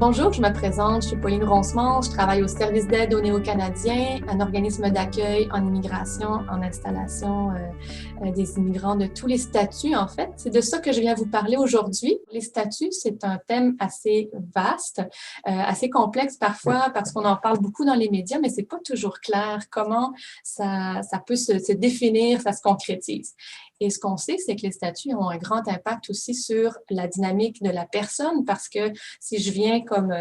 Bonjour, je me présente, je suis Pauline Ronsemont, je travaille au service d'aide aux Néo-Canadiens, un organisme d'accueil en immigration, en installation des immigrants de tous les statuts en fait. C'est de ça que je viens vous parler aujourd'hui. Les statuts, c'est un thème assez vaste, assez complexe parfois parce qu'on en parle beaucoup dans les médias, mais c'est pas toujours clair comment ça peut se définir, ça se concrétise. Et ce qu'on sait, c'est que les statuts ont un grand impact aussi sur la dynamique de la personne parce que si je viens comme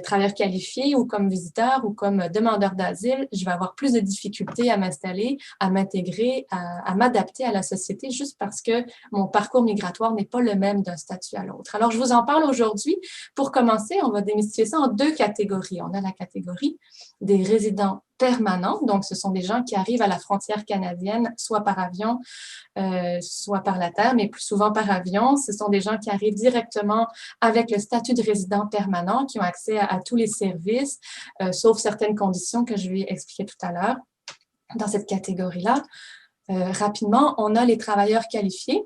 travailleur qualifié ou comme visiteur ou comme demandeur d'asile, je vais avoir plus de difficultés à m'installer, à m'intégrer, à m'adapter à la société juste parce que mon parcours migratoire n'est pas le même d'un statut à l'autre. Alors, je vous en parle aujourd'hui. Pour commencer, on va démystifier ça en deux catégories. On a la catégorie des résidents permanents, donc ce sont des gens qui arrivent à la frontière canadienne, soit par avion, soit par la terre, mais plus souvent par avion. Ce sont des gens qui arrivent directement avec le statut de résident permanent, qui ont accès à tous les services, sauf certaines conditions que je vais expliquer tout à l'heure. Dans cette catégorie-là, rapidement, on a les travailleurs qualifiés,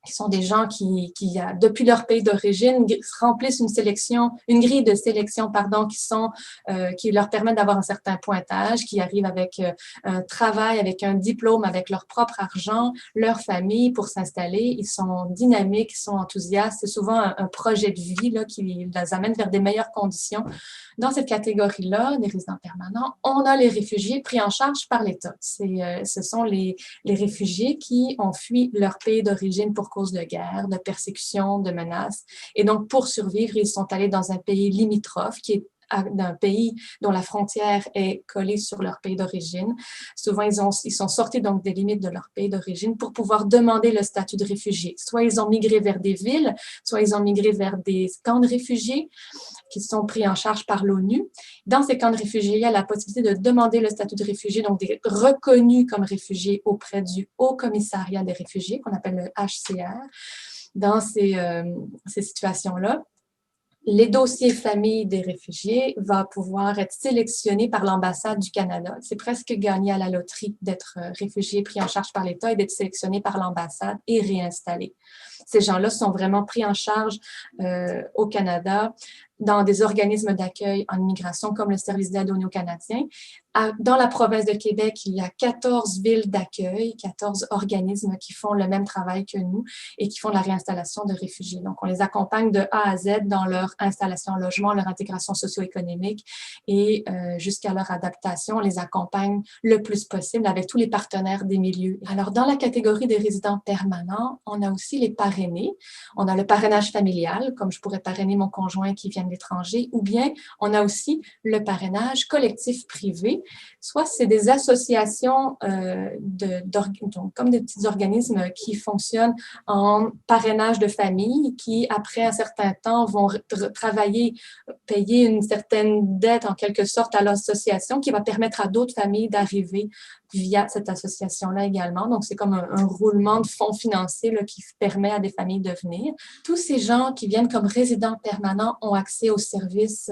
qui sont des gens qui depuis leur pays d'origine, remplissent une grille de sélection, pardon, qui leur permettent d'avoir un certain pointage, qui arrivent avec un travail, avec un diplôme, avec leur propre argent, leur famille pour s'installer. Ils sont dynamiques, ils sont enthousiastes. C'est souvent un projet de vie là, qui les amène vers des meilleures conditions. Dans cette catégorie-là, des résidents permanents, on a les réfugiés pris en charge par l'État. Ce sont les réfugiés qui ont fui leur pays d'origine pour cause de guerre, de persécution, de menaces. Et donc, pour survivre, ils sont allés dans un pays limitrophe qui est d'un pays dont la frontière est collée sur leur pays d'origine. Souvent, ils sont sortis donc des limites de leur pays d'origine pour pouvoir demander le statut de réfugié. Soit ils ont migré vers des villes, soit ils ont migré vers des camps de réfugiés qui sont pris en charge par l'ONU. Dans ces camps de réfugiés, il y a la possibilité de demander le statut de réfugié, donc d'être reconnus comme réfugiés auprès du Haut Commissariat des réfugiés, qu'on appelle le HCR. Dans ces situations-là, les dossiers famille des réfugiés vont pouvoir être sélectionnés par l'ambassade du Canada. C'est presque gagné à la loterie d'être réfugié pris en charge par l'État et d'être sélectionné par l'ambassade et réinstallé. Ces gens-là sont vraiment pris en charge au Canada dans des organismes d'accueil en immigration comme le service d'aide aux Néo-Canadiens. Dans la province de Québec, il y a 14 villes d'accueil, 14 organismes qui font le même travail que nous et qui font la réinstallation de réfugiés. Donc, on les accompagne de A à Z dans leur installation en logement, leur intégration socio-économique et jusqu'à leur adaptation, on les accompagne le plus possible avec tous les partenaires des milieux. Alors, dans la catégorie des résidents permanents, on a aussi les parrainés. On a le parrainage familial, comme je pourrais parrainer mon conjoint qui vient de l'étranger, ou bien on a aussi le parrainage collectif privé. Soit c'est des associations donc, comme des petits organismes qui fonctionnent en parrainage de famille, qui après un certain temps vont travailler, payer une certaine dette en quelque sorte à l'association qui va permettre à d'autres familles d'arriver via cette association-là également. Donc, c'est comme un roulement de fonds financiers là, qui permet à des familles de venir. Tous ces gens qui viennent comme résidents permanents ont accès aux services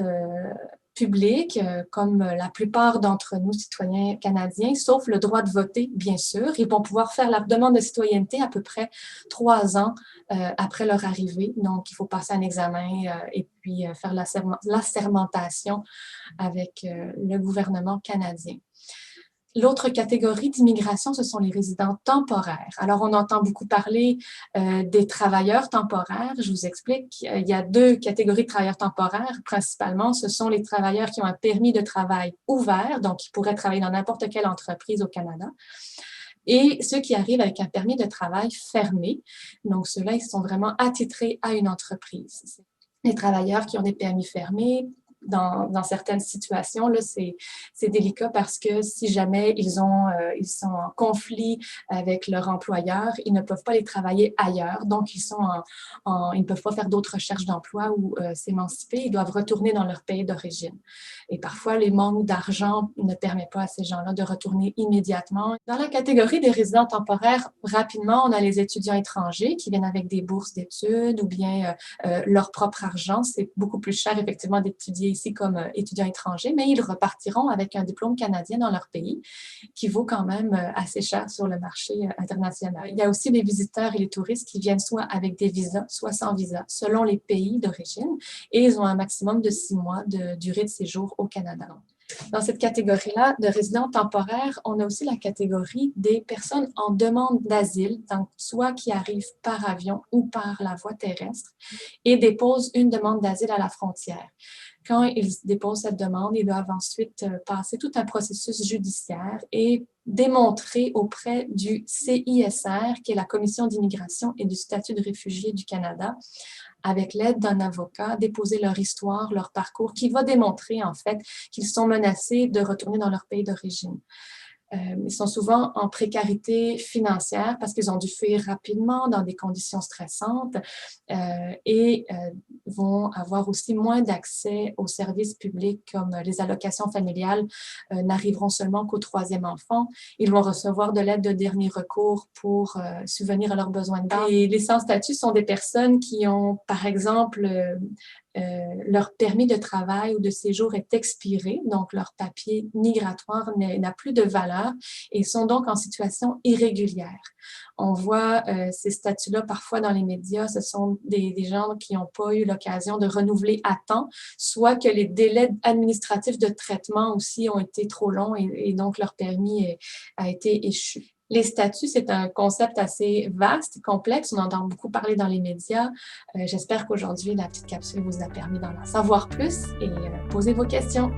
publics, comme la plupart d'entre nous, citoyens canadiens, sauf le droit de voter, bien sûr. Ils vont pouvoir faire leur demande de citoyenneté à peu près 3 ans après leur arrivée. Donc, il faut passer un examen et puis faire l'assermentation avec le gouvernement canadien. L'autre catégorie d'immigration, ce sont les résidents temporaires. Alors, on entend beaucoup parler des travailleurs temporaires. Je vous explique, il y a 2 catégories de travailleurs temporaires. Principalement, ce sont les travailleurs qui ont un permis de travail ouvert, donc qui pourraient travailler dans n'importe quelle entreprise au Canada. Et ceux qui arrivent avec un permis de travail fermé. Donc, ceux-là, ils sont vraiment attitrés à une entreprise. Les travailleurs qui ont des permis fermés, dans certaines situations, là, c'est délicat parce que si jamais ils sont en conflit avec leur employeur, ils ne peuvent pas aller travailler ailleurs. Donc, ils ne peuvent pas faire d'autres recherches d'emploi ou s'émanciper. Ils doivent retourner dans leur pays d'origine. Et parfois, les manques d'argent ne permettent pas à ces gens-là de retourner immédiatement. Dans la catégorie des résidents temporaires, rapidement, on a les étudiants étrangers qui viennent avec des bourses d'études ou bien leur propre argent. C'est beaucoup plus cher, effectivement, d'étudier arriver ici comme étudiants étrangers, mais ils repartiront avec un diplôme canadien dans leur pays qui vaut quand même assez cher sur le marché international. Il y a aussi les visiteurs et les touristes qui viennent soit avec des visas, soit sans visa, selon les pays d'origine, et ils ont un maximum de 6 mois de durée de séjour au Canada. Dans cette catégorie-là de résidents temporaires, on a aussi la catégorie des personnes en demande d'asile, donc soit qui arrivent par avion ou par la voie terrestre et déposent une demande d'asile à la frontière. Quand ils déposent cette demande, ils doivent ensuite passer tout un processus judiciaire et démontrer auprès du CISR, qui est la Commission d'immigration et du statut de réfugié du Canada, avec l'aide d'un avocat, déposer leur histoire, leur parcours, qui va démontrer en fait qu'ils sont menacés de retourner dans leur pays d'origine. Ils sont souvent en précarité financière parce qu'ils ont dû fuir rapidement dans des conditions stressantes et vont avoir aussi moins d'accès aux services publics comme les allocations familiales n'arriveront seulement qu'au 3e enfant. Ils vont recevoir de l'aide de dernier recours pour subvenir à leurs besoins de base. Et les sans-statut sont des personnes qui ont, par exemple, leur permis de travail ou de séjour est expiré, donc leur papier migratoire n'a plus de valeur et sont donc en situation irrégulière. On voit ces statuts-là parfois dans les médias, ce sont des gens qui n'ont pas eu l'occasion de renouveler à temps, soit que les délais administratifs de traitement aussi ont été trop longs et donc leur permis a été échu. Les statuts, c'est un concept assez vaste, complexe. On entend beaucoup parler dans les médias. J'espère qu'aujourd'hui, la petite capsule vous a permis d'en savoir plus et posez vos questions.